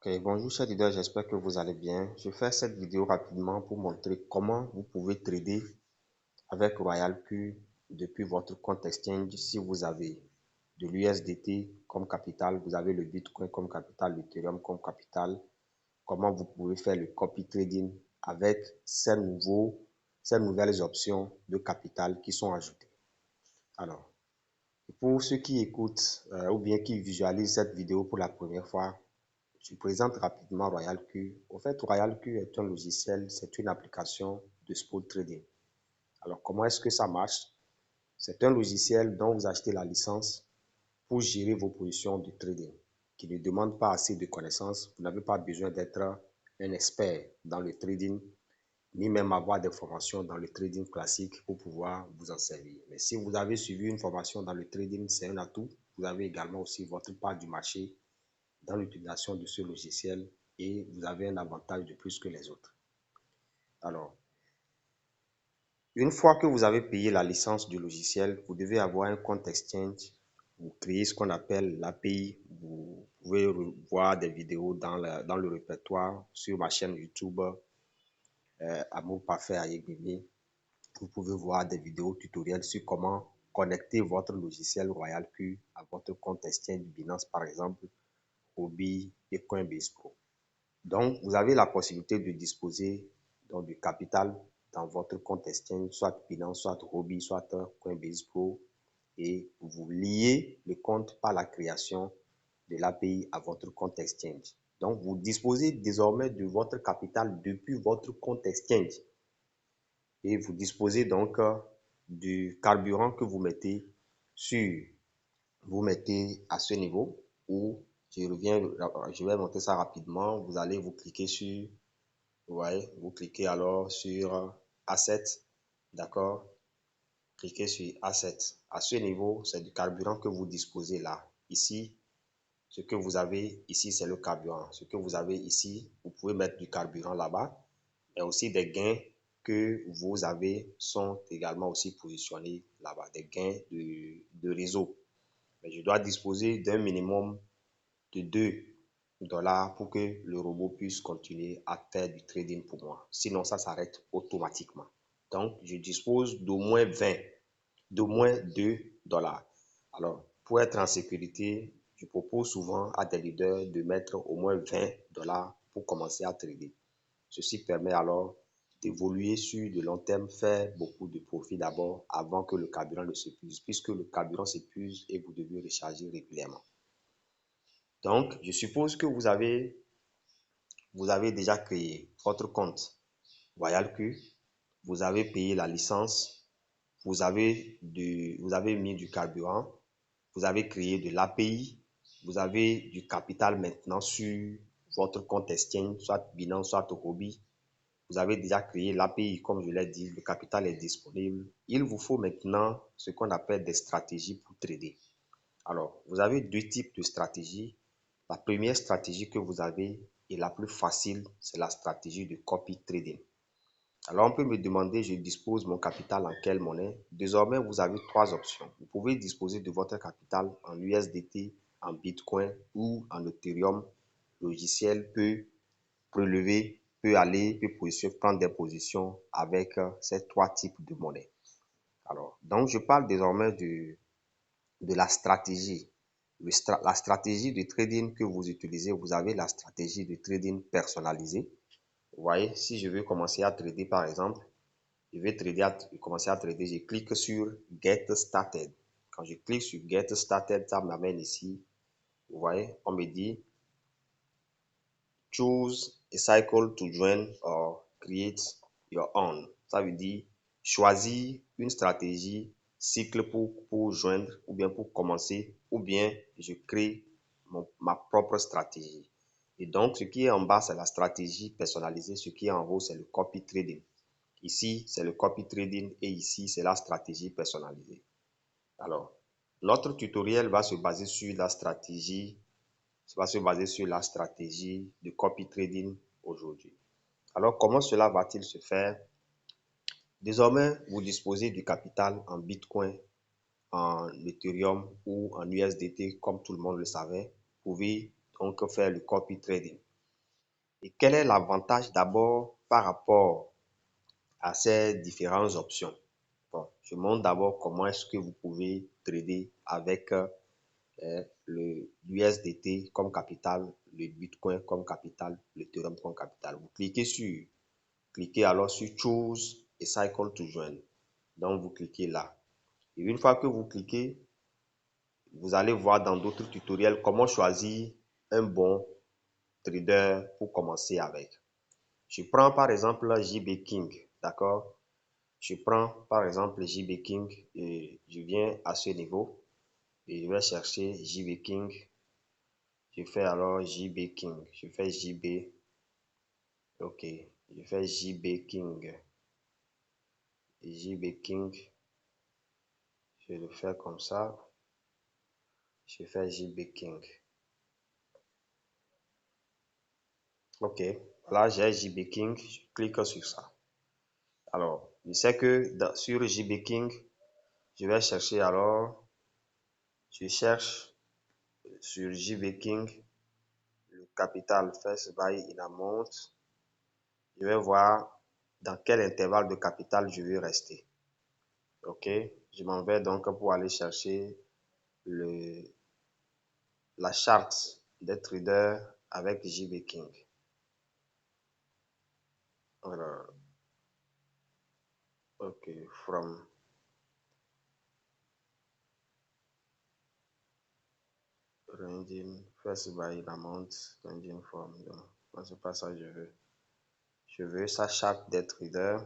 Ok, bonjour chers leaders, j'espère que vous allez bien. Je fais cette vidéo rapidement pour montrer comment vous pouvez trader avec RoyalQ depuis votre compte exchange si vous avez de l'USDT comme capital, vous avez le Bitcoin comme capital, l'Ethereum comme capital, comment vous pouvez faire le copy trading avec ces nouvelles options de capital qui sont ajoutées. Alors, pour ceux qui écoutent ou bien qui visualisent cette vidéo pour la première fois, je présente rapidement RoyalQ. Au fait, RoyalQ est un logiciel, c'est une application de spot trading. Alors, comment est-ce que ça marche? C'est un logiciel dont vous achetez la licence pour gérer vos positions de trading, qui ne demande pas assez de connaissances. Vous n'avez pas besoin d'être un expert dans le trading, ni même avoir des formations dans le trading classique pour pouvoir vous en servir. Mais si vous avez suivi une formation dans le trading, c'est un atout. Vous avez également aussi votre part du marché dans l'utilisation de ce logiciel et vous avez un avantage de plus que les autres. Alors, une fois que vous avez payé la licence du logiciel, vous devez avoir un compte exchange. Vous créez ce qu'on appelle l'API. Vous pouvez voir des vidéos dans le répertoire sur ma chaîne YouTube Amour Parfait avec Bébé. Vous pouvez voir des vidéos tutoriels sur comment connecter votre logiciel RoyalQ à votre compte exchange Binance par exemple, Huobi et Coinbase Pro. Donc, vous avez la possibilité de disposer donc, du capital dans votre compte exchange, soit Binance, soit Huobi, soit Coinbase Pro, et vous liez le compte par la création de l'API à votre compte exchange. Donc, vous disposez désormais de votre capital depuis votre compte exchange et vous disposez donc du carburant que vous mettez à ce niveau où je vais monter ça rapidement. Vous allez vous cliquer sur ouais, vous cliquez alors sur Asset, d'accord? Cliquez sur Asset. À ce niveau, c'est du carburant que vous disposez là. Ici, ce que vous avez ici, c'est le carburant. Ce que vous avez ici, vous pouvez mettre du carburant là-bas. Mais aussi des gains que vous avez sont également aussi positionnés là-bas. Des gains de réseau. Mais je dois disposer d'un minimum de 2 $ pour que le robot puisse continuer à faire du trading pour moi. Sinon, ça s'arrête automatiquement. Donc, je dispose d'au moins 2 $. Alors, pour être en sécurité, je propose souvent à des leaders de mettre au moins 20 $ pour commencer à trader. Ceci permet alors d'évoluer sur de long terme, faire beaucoup de profit d'abord avant que le carburant ne s'épuise, puisque le carburant s'épuise et vous devez recharger régulièrement. Donc, je suppose que vous avez déjà créé votre compte RoyalQ, vous avez payé la licence, vous avez mis du carburant, vous avez créé de l'API, vous avez du capital maintenant sur votre compte exchange, soit Binance, soit Huobi. Vous avez déjà créé l'API, comme je l'ai dit, le capital est disponible. Il vous faut maintenant ce qu'on appelle des stratégies pour trader. Alors, vous avez 2 types de stratégies. La première stratégie que vous avez et la plus facile, c'est la stratégie de copy trading. Alors, on peut me demander, je dispose mon capital en quelle monnaie? Désormais, vous avez 3 options. Vous pouvez disposer de votre capital en USDT, en Bitcoin ou en Ethereum. Le logiciel peut prélever, prendre des positions avec ces 3 types de monnaies. Alors, donc, je parle désormais de la stratégie. La stratégie de trading que vous utilisez, vous avez la stratégie de trading personnalisée. Vous voyez, si je veux commencer à trader par exemple, je vais commencer à trader, je clique sur Get Started. Quand je clique sur Get Started, ça m'amène ici. Vous voyez, on me dit Choose a cycle to join or create your own. Ça veut dire choisir une stratégie cycle pour joindre ou bien pour commencer ou bien je crée ma propre stratégie. Et donc, ce qui est en bas, c'est la stratégie personnalisée. Ce qui est en haut, c'est le copy trading. Ici, c'est le copy trading et ici, c'est la stratégie personnalisée. Alors, notre tutoriel va se baser sur la stratégie de copy trading aujourd'hui. Alors, comment cela va-t-il se faire? Désormais, vous disposez du capital en Bitcoin, en Ethereum ou en USDT, comme tout le monde le savait. Vous pouvez donc faire le copy trading. Et quel est l'avantage d'abord par rapport à ces différentes options? Bon, je montre d'abord comment est-ce que vous pouvez trader avec le l'USDT comme capital, le Bitcoin comme capital, l'Ethereum comme capital. Vous cliquez alors sur Choose et Cycle to Join. Donc, vous cliquez là. Et une fois que vous cliquez, vous allez voir dans d'autres tutoriels comment choisir un bon trader pour commencer avec. Je prends par exemple JB King, d'accord? Je prends par exemple JB King et je viens à ce niveau et je vais chercher JB King. Je fais alors JB King. Je fais JB. Ok. Je fais JB King. JB King. Je le fais comme ça. Je fais JB King. Ok. Là, j'ai JB King. Je clique sur ça. Alors, je sais que sur JB King, je vais chercher alors. Je cherche sur JB King le capital First Buy in Amount. Je vais voir dans quel intervalle de capital je veux rester. Ok, je m'en vais donc pour aller chercher la charte des traders avec JB King. Alors, ok, from ranging first buy amount, ranging from. C'est pas ça que je veux. Je veux sa charte des traders,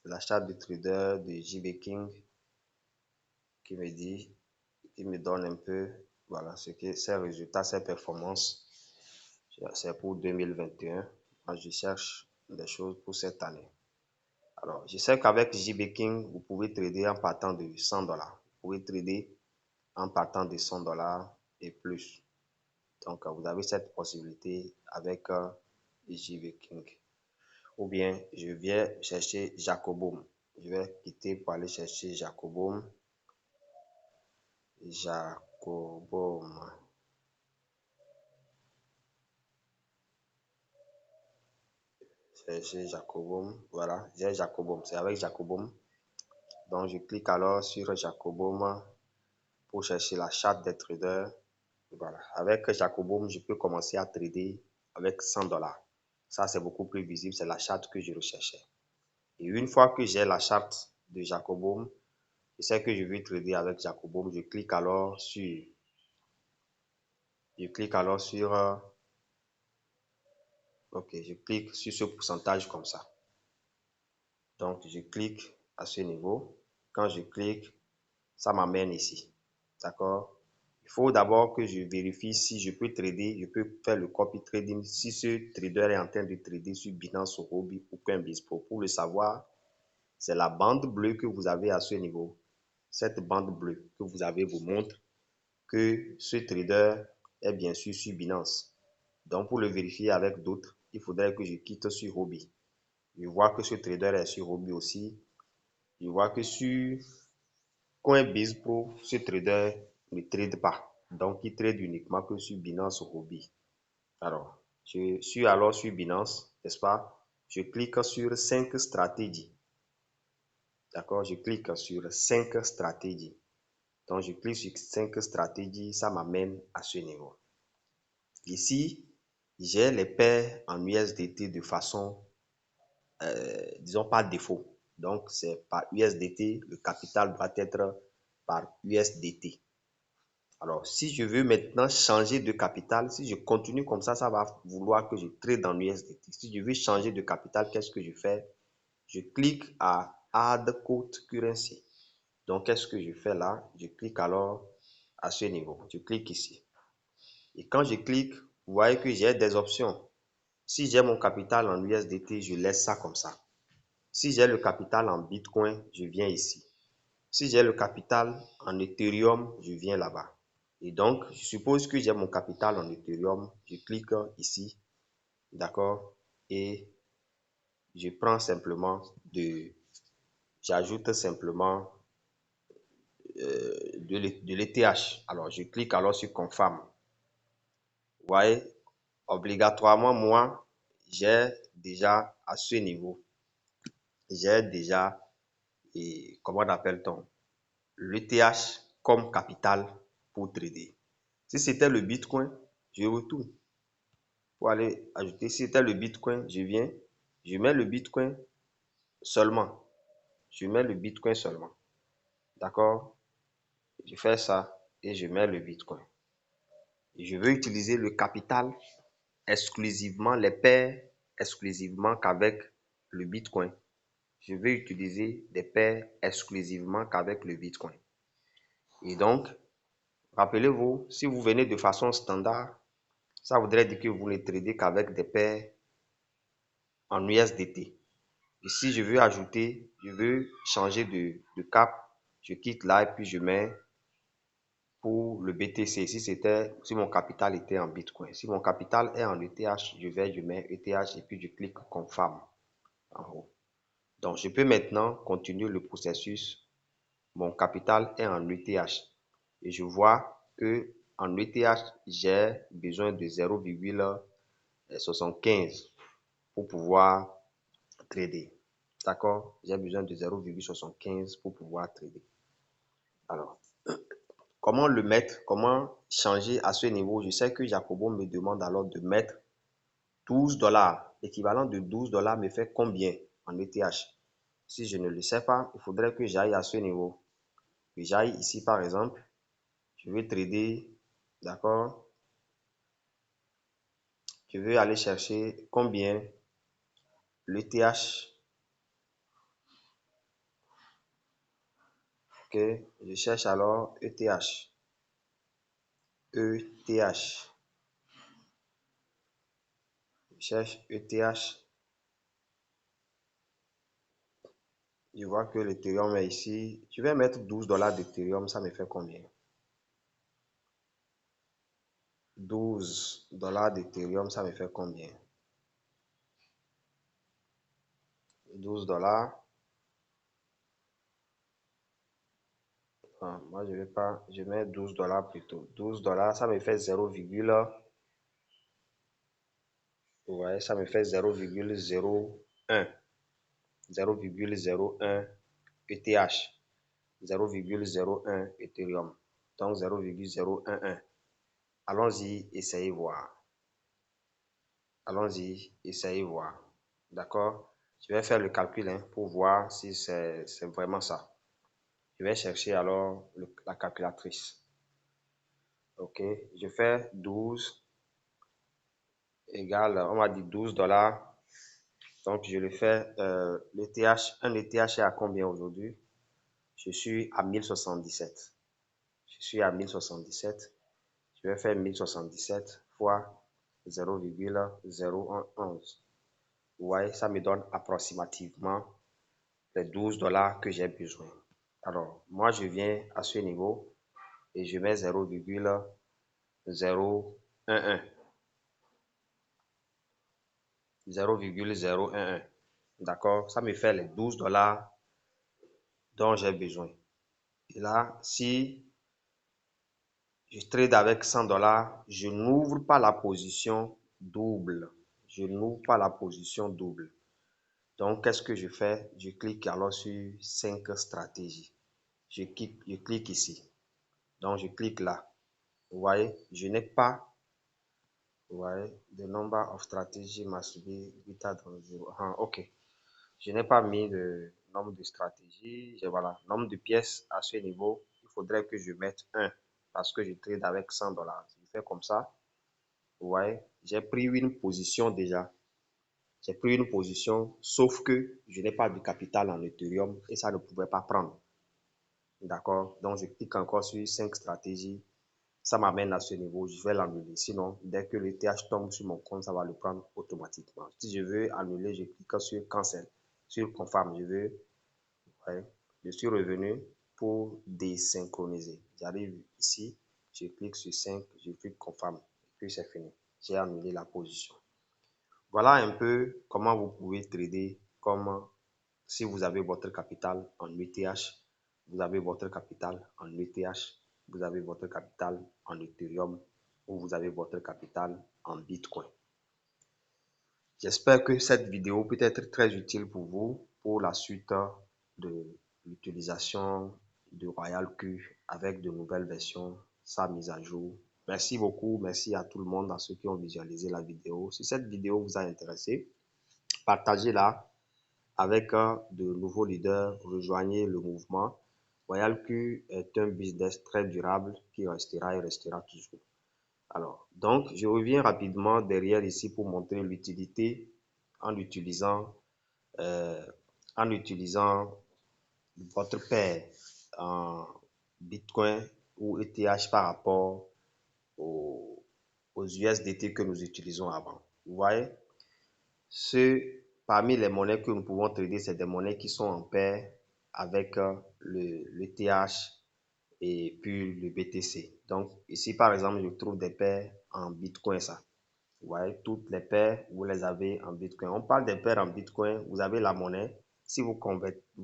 la charte du trader de JB King qui me dit, qui me donne un peu, voilà, ce que ses résultats, ses performances. C'est pour 2021. Moi, je cherche des choses pour cette année. Alors, je sais qu'avec JB King, vous pouvez trader en partant de 100 dollars. Vous pouvez trader en partant de 100 dollars et plus. Donc, vous avez cette possibilité avec JB King. Ou bien, je viens chercher Jacobum. Je vais quitter pour aller chercher Jacobum. Jacobum. Chercher Jacobum. Voilà, j'ai Jacobum. C'est avec Jacobum. Donc, je clique alors sur Jacobum pour chercher la charte des traders. Voilà. Avec Jacobum, je peux commencer à trader avec 100 dollars. Ça, c'est beaucoup plus visible. C'est la charte que je recherchais. Et une fois que j'ai la charte de Jacobum, je sais que je veux trader avec Jacobum. Je clique alors sur, ok, je clique sur ce pourcentage comme ça. Donc, je clique à ce niveau. Quand je clique, ça m'amène ici. D'accord? Il faut d'abord que je vérifie si je peux trader, je peux faire le copy trading si ce trader est en train de trader sur Binance ou Huobi ou Coinbase Pro. Pour le savoir, c'est la bande bleue que vous avez à ce niveau. Cette bande bleue que vous avez vous montre que ce trader est bien sûr sur Binance. Donc, pour le vérifier avec d'autres, il faudrait que je quitte sur Huobi. Je vois que ce trader est sur Huobi aussi. Je vois que sur Coinbase Pro, ce trader ne trade pas. Donc, il trade uniquement que sur Binance Huobi. Alors, je suis alors sur Binance, n'est-ce pas? Je clique sur 5 stratégies. D'accord? Je clique sur 5 stratégies. Donc, je clique sur 5 stratégies, ça m'amène à ce niveau. Ici, j'ai les paires en USDT de façon, disons, par défaut. Donc, c'est par USDT, le capital doit être par USDT. Alors, si je veux maintenant changer de capital, si je continue comme ça va vouloir que je trade dans l'USDT. Si je veux changer de capital, qu'est-ce que je fais? Je clique à Add Quote Currency. Donc, qu'est-ce que je fais là? Je clique alors à ce niveau. Je clique ici. Et quand je clique, vous voyez que j'ai des options. Si j'ai mon capital en USDT, je laisse ça comme ça. Si j'ai le capital en Bitcoin, je viens ici. Si j'ai le capital en Ethereum, je viens là-bas. Et donc, je suppose que j'ai mon capital en Ethereum. Je clique ici, d'accord? Et je prends simplement j'ajoute simplement de l'ETH. Alors, je clique alors sur Confirm. Vous voyez, obligatoirement, moi, j'ai déjà à ce niveau, j'ai déjà, et comment appelle-t-on, l'ETH comme capital pour trader. Si c'était le Bitcoin, je retourne pour aller ajouter. Si c'était le Bitcoin, je viens, je mets le Bitcoin seulement. Je mets le Bitcoin seulement. D'accord? Je fais ça et je mets le Bitcoin. Je veux utiliser le capital exclusivement, les paires exclusivement qu'avec le Bitcoin. Je vais utiliser des paires exclusivement qu'avec le Bitcoin. Et donc, rappelez-vous, si vous venez de façon standard, ça voudrait dire que vous ne tradez qu'avec des paires en USDT. Et si je veux ajouter, je veux changer de cap, je quitte là et puis je mets pour le BTC. Si mon capital était en Bitcoin. Si mon capital est en ETH, je mets ETH et puis je clique Confirm en haut. Donc, je peux maintenant continuer le processus. Mon capital est en ETH et je vois que en ETH, j'ai besoin de 0,75 pour pouvoir trader. D'accord? J'ai besoin de 0,75 pour pouvoir trader. Alors, comment le mettre? Comment changer à ce niveau? Je sais que Jacobo me demande alors de mettre 12 dollars. L'équivalent de 12 dollars me fait combien en ETH? Si je ne le sais pas, il faudrait que j'aille à ce niveau. Que j'aille ici par exemple. Je vais trader, d'accord? Je vais aller chercher combien l'ETH. Ok, je cherche alors ETH. ETH. Je cherche ETH. Je vois que l'Ethereum est ici. Je vais mettre 12 dollars d'Ethereum. Ça me fait combien? 12 dollars d'Ethereum, ça me fait combien? 12 dollars. Ah, moi, je vais pas. Je mets 12 dollars plutôt. 12 dollars, ça me fait 0, ouais, ça me fait 0,01. 0,01 ETH. 0,01 Ethereum. Donc 0,011. Allons-y, essayez voir. Allons-y, essayez voir. D'accord? Je vais faire le calcul pour voir si c'est vraiment ça. Je vais chercher alors la calculatrice. OK, je fais 12 égale, on m'a dit 12 dollars. Donc, je le fais, l'ETH, un ETH est à combien aujourd'hui? Je suis à 1077. Je suis à 1077. Je vais faire 1077 fois 0,011. Vous voyez, ça me donne approximativement les 12 dollars que j'ai besoin. Alors, moi, je viens à ce niveau et je mets 0,011. 0,011. D'accord? Ça me fait les 12 dollars dont j'ai besoin. Et là, si je trade avec 100 dollars, je n'ouvre pas la position double. Je n'ouvre pas la position double. Donc, qu'est-ce que je fais? Je clique alors sur 5 stratégies. Je clique ici. Donc, je clique là. Vous voyez, je n'ai pas, vous voyez, the number of strategy must be greater than 0. OK. Je n'ai pas mis le nombre de stratégies. Voilà, nombre de pièces à ce niveau. Il faudrait que je mette 1 parce que je trade avec 100 dollars. Je fais comme ça. Vous voyez, j'ai pris une position déjà. J'ai pris une position, sauf que je n'ai pas de capital en Ethereum et ça ne pouvait pas prendre. D'accord? Donc, je clique encore sur 5 stratégies. Ça m'amène à ce niveau. Je vais l'annuler. Sinon, dès que le TH tombe sur mon compte, ça va le prendre automatiquement. Si je veux annuler, je clique sur Cancel, sur Confirm. Ouais, je suis revenu pour désynchroniser. J'arrive ici, je clique sur 5, je clique Confirm. Et puis, c'est fini. J'ai annulé la position. Voilà un peu comment vous pouvez trader comme si vous avez votre capital en ETH, vous avez votre capital en ETH, vous avez votre capital en Ethereum ou vous avez votre capital en Bitcoin. J'espère que cette vidéo peut être très utile pour vous pour la suite de l'utilisation de Royal Q avec de nouvelles versions, sa mise à jour. Merci beaucoup, merci à tout le monde, à ceux qui ont visualisé la vidéo. Si cette vidéo vous a intéressé, partagez-la avec de nouveaux leaders, rejoignez le mouvement. Royal Q est un business très durable qui restera et restera toujours. Alors, donc, je reviens rapidement derrière ici pour montrer l'utilité en utilisant, euh, en utilisant votre paire en Bitcoin ou ETH par rapport aux USDT que nous utilisons avant. Vous voyez, parmi les monnaies que nous pouvons trader, c'est des monnaies qui sont en paire avec le TH et puis le BTC. Donc, ici, par exemple, je trouve des paires en Bitcoin, ça. Vous voyez, toutes les paires, vous les avez en Bitcoin. On parle des paires en Bitcoin, vous avez la monnaie. Si vous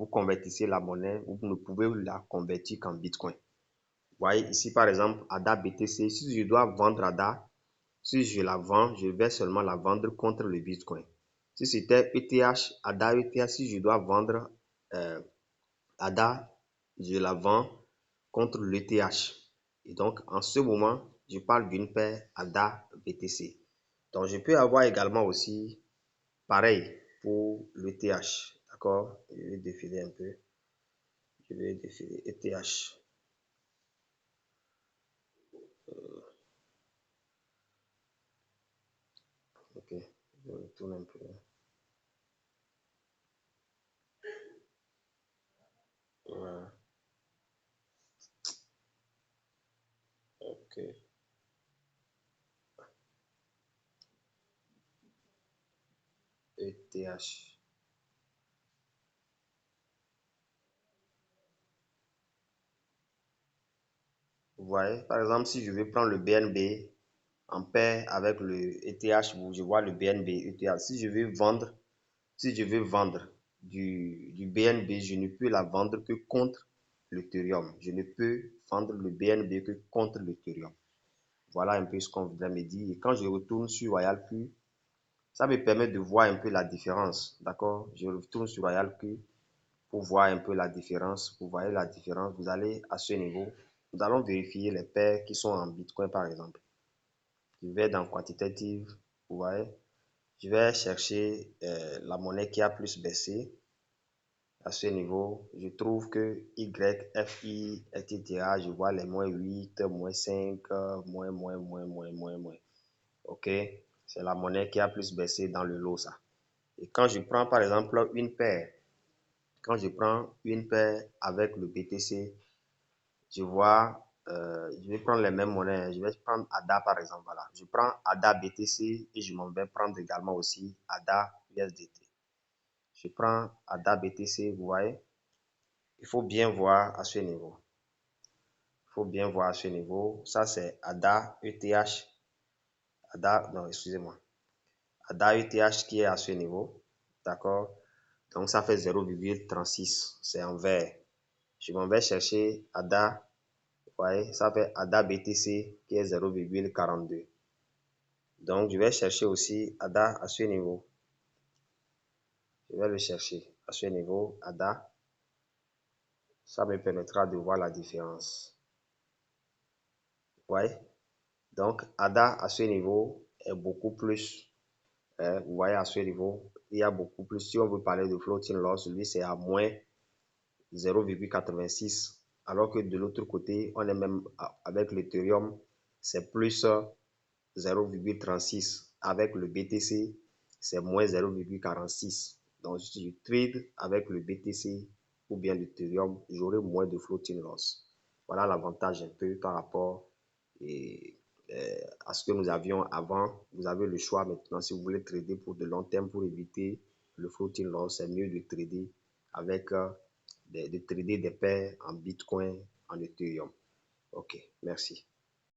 convertissez la monnaie, vous ne pouvez la convertir qu'en Bitcoin. Vous voyez, ici, par exemple, ADA BTC, si je dois vendre ADA, si je la vends, je vais seulement la vendre contre le Bitcoin. Si c'était ETH, ADA ETH, si je dois vendre ADA, je la vends contre l'ETH. Et donc, en ce moment, je parle d'une paire ADA BTC. Donc, je peux avoir également aussi pareil pour l'ETH. D'accord? Je vais défiler un peu. Je vais défiler ETH. Ok. Je retourne un peu. Voilà. Ok. ETH. Vous voyez, par exemple, si je veux prendre le BNB en paire avec le ETH, je vois le BNB ETH. Si je veux vendre du BNB, je ne peux la vendre que contre l'Ethereum. Je ne peux vendre le BNB que contre l'Ethereum. Voilà un peu ce qu'on voudrait me dire. Et quand je retourne sur Royal Q, ça me permet de voir un peu la différence. D'accord? Je retourne sur Royal Q pour voir un peu la différence. Vous voyez la différence. Vous allez à ce niveau. Nous allons vérifier les paires qui sont en Bitcoin, par exemple. Je vais dans Quantitative. Vous voyez? Je vais chercher la monnaie qui a plus baissé. À ce niveau, je trouve que Y, FI, etc. Je vois les moins 8, moins 5, moins. OK? C'est la monnaie qui a plus baissé dans le lot, ça. Et quand je prends par exemple une paire, quand je prends une paire avec le BTC, je vois, je vais prendre les mêmes monnaies. Je vais prendre ADA par exemple. Voilà. Je prends ADA BTC et je m'en vais prendre également aussi ADA USDT. Je prends ADA BTC, vous voyez. Il faut bien voir à ce niveau. Il faut bien voir à ce niveau. Ça, c'est ADA ETH. ADA, non, excusez-moi. ADA ETH qui est à ce niveau. D'accord? Donc, ça fait 0,36. C'est en vert. Je m'en vais chercher ADA. Vous voyez, ça fait ADA BTC qui est 0,42. Donc, je vais chercher aussi ADA à ce niveau. Je vais le chercher à ce niveau, ADA. Ça me permettra de voir la différence. Vous voyez? Donc, ADA à ce niveau est beaucoup plus. Vous voyez, à ce niveau, il y a beaucoup plus. Si on veut parler de floating loss, lui, c'est à moins 0,86. Alors que de l'autre côté, on est même avec l'Ethereum, c'est plus 0,36. Avec le BTC, c'est moins 0,46. Donc, si je trade avec le BTC ou bien l'Ethereum, j'aurai moins de floating loss. Voilà l'avantage un peu par rapport à ce que nous avions avant. Vous avez le choix maintenant. Si vous voulez trader pour de long terme pour éviter le floating loss, c'est mieux de trader avec de trader des paires en Bitcoin, en Ethereum. Ok, merci.